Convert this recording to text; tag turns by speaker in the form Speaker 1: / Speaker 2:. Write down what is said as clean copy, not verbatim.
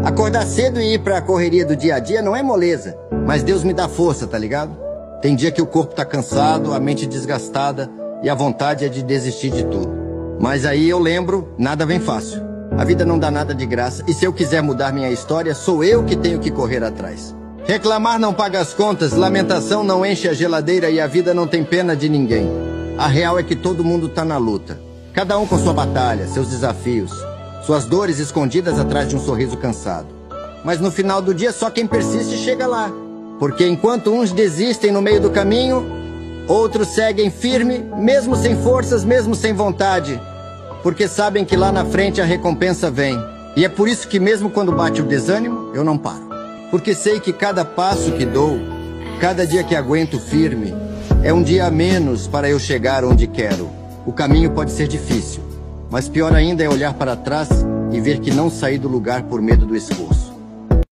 Speaker 1: Acordar cedo e ir pra correria do dia a dia não é moleza, mas Deus me dá força, tá ligado? Tem dia que o corpo tá cansado, a mente desgastada e a vontade é de desistir de tudo. Mas aí eu lembro, nada vem fácil. A vida não dá nada de graça e se eu quiser mudar minha história, sou eu que tenho que correr atrás. Reclamar não paga as contas, lamentação não enche a geladeira e a vida não tem pena de ninguém. A real é que todo mundo tá na luta. Cada um com sua batalha, seus desafios, suas dores escondidas atrás de um sorriso cansado. Mas no final do dia só quem persiste chega lá. Porque enquanto uns desistem no meio do caminho, outros seguem firme, mesmo sem forças, mesmo sem vontade. Porque sabem que lá na frente a recompensa vem. E é por isso que mesmo quando bate o desânimo, eu não paro. Porque sei que cada passo que dou, cada dia que aguento firme, é um dia a menos para eu chegar onde quero. O caminho pode ser difícil, mas pior ainda é olhar para trás e ver que não saí do lugar por medo do esforço.